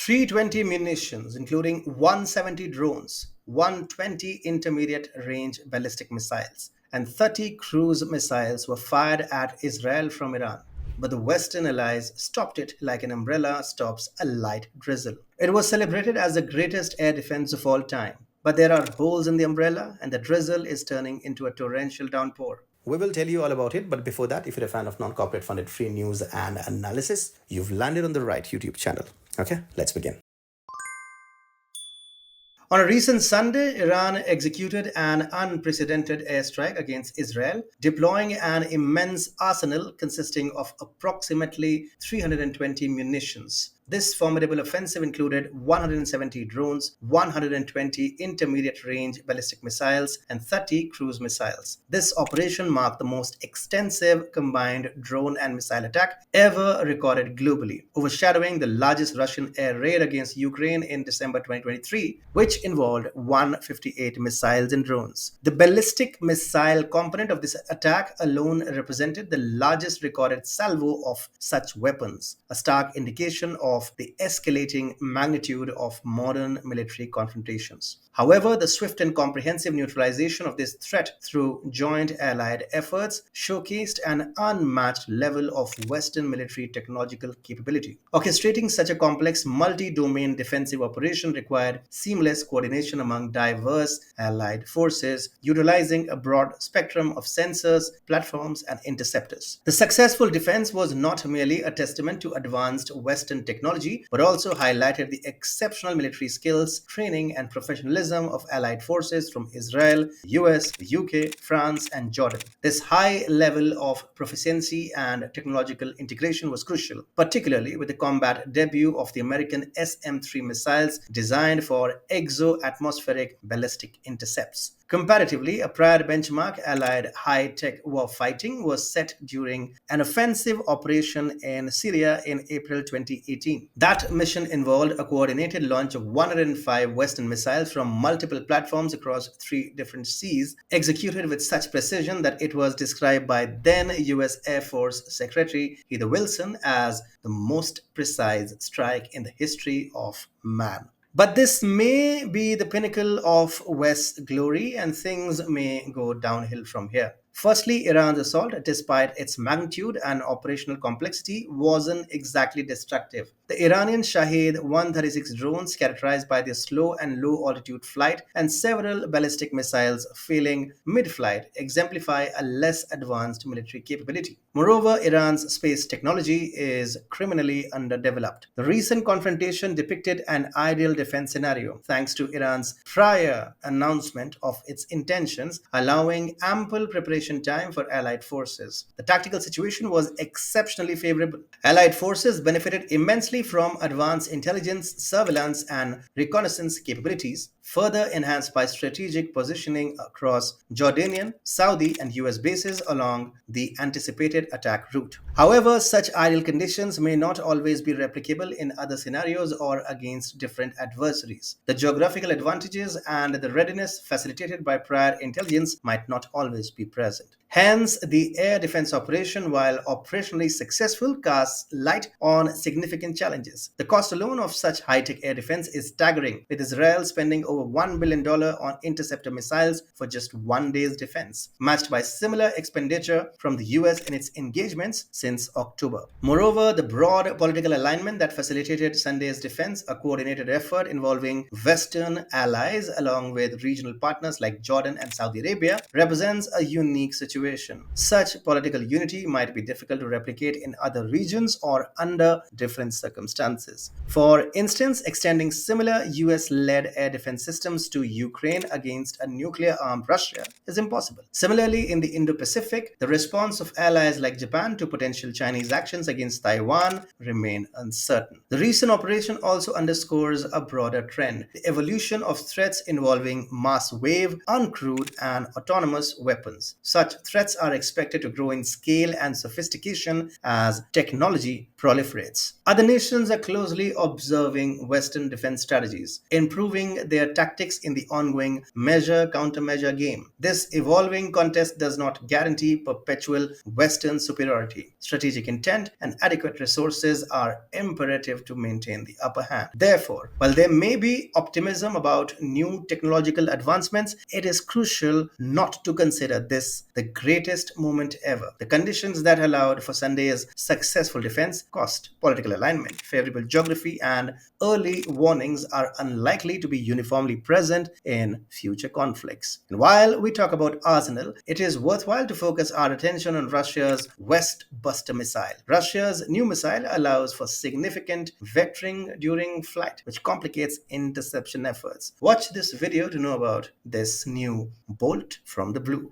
320 munitions, including 170 drones, 120 intermediate range ballistic missiles, and 30 cruise missiles were fired at Israel from Iran. But the Western allies stopped it like an umbrella stops a light drizzle. It was celebrated as the greatest air defense of all time. But there are holes in the umbrella, and the drizzle is turning into a torrential downpour. We will tell you all about it, but before that, if you're a fan of non-corporate funded free news and analysis, you've landed on the right YouTube channel. Okay, let's begin. On a recent Sunday, Iran executed an unprecedented airstrike against Israel, deploying an immense arsenal consisting of approximately 320 munitions. This formidable offensive included 170 drones, 120 intermediate range ballistic missiles, and 30 cruise missiles. This operation marked the most extensive combined drone and missile attack ever recorded globally, overshadowing the largest Russian air raid against Ukraine in December 2023, which involved 158 missiles and drones. The ballistic missile component of this attack alone represented the largest recorded salvo of such weapons, a stark indication of the escalating magnitude of modern military confrontations. However, the swift and comprehensive neutralization of this threat through joint allied efforts showcased an unmatched level of Western military technological capability. Orchestrating such a complex multi-domain defensive operation required seamless coordination among diverse allied forces, utilizing a broad spectrum of sensors, platforms, and interceptors. The successful defense was not merely a testament to advanced Western technology, but also highlighted the exceptional military skills, training, and professionalism of allied forces from Israel, the US, the UK, France, and Jordan. This high level of proficiency and technological integration was crucial, particularly with the combat debut of the American SM-3 missiles designed for exo-atmospheric ballistic intercepts. Comparatively, a prior benchmark Allied high-tech warfighting was set during an offensive operation in Syria in April 2018. That mission involved a coordinated launch of 105 Western missiles from multiple platforms across 3 different seas, executed with such precision that it was described by then US Air Force Secretary Heather Wilson as the most precise strike in the history of man. But this may be the pinnacle of West's glory, and things may go downhill from here. Firstly, Iran's assault, despite its magnitude and operational complexity, wasn't exactly destructive. The Iranian Shahed-136 drones, characterized by their slow and low-altitude flight, and several ballistic missiles failing mid-flight, exemplify a less advanced military capability. Moreover, Iran's space technology is criminally underdeveloped. The recent confrontation depicted an ideal defense scenario, thanks to Iran's prior announcement of its intentions, allowing ample preparation time for Allied forces. The tactical situation was exceptionally favorable. Allied forces benefited immensely from advanced intelligence, surveillance, and reconnaissance capabilities, further enhanced by strategic positioning across Jordanian, Saudi, and US bases along the anticipated attack route. However, such ideal conditions may not always be replicable in other scenarios or against different adversaries. The geographical advantages and the readiness facilitated by prior intelligence might not always be present. Hence, the air defense operation, while operationally successful, casts light on significant challenges. The cost alone of such high-tech air defense is staggering, with Israel spending over $1 billion on interceptor missiles for just one day's defense, matched by similar expenditure from the US in its engagements since October. Moreover, the broad political alignment that facilitated Sunday's defense, a coordinated effort involving Western allies along with regional partners like Jordan and Saudi Arabia, represents a unique situation. Such political unity might be difficult to replicate in other regions or under different circumstances. For instance, extending similar US-led air defense systems to Ukraine against a nuclear-armed Russia is impossible. Similarly, in the Indo-Pacific, the response of allies like Japan to potential Chinese actions against Taiwan remain uncertain. The recent operation also underscores a broader trend: the evolution of threats involving mass wave, uncrewed, and autonomous weapons. Such threats are expected to grow in scale and sophistication as technology proliferates. Other nations are closely observing Western defense strategies, improving their tactics in the ongoing measure-countermeasure game. This evolving contest does not guarantee perpetual Western superiority. Strategic intent and adequate resources are imperative to maintain the upper hand. Therefore, while there may be optimism about new technological advancements, it is crucial not to consider this the greatest moment ever. The conditions that allowed for Sunday's successful defense, cost, political alignment, favorable geography, and early warnings are unlikely to be uniformly present in future conflicts. And while we talk about arsenal, it is worthwhile to focus our attention on Russia's West Buster missile. Russia's new missile allows for significant vectoring during flight, which complicates interception efforts. Watch this video to know about this new bolt from the blue.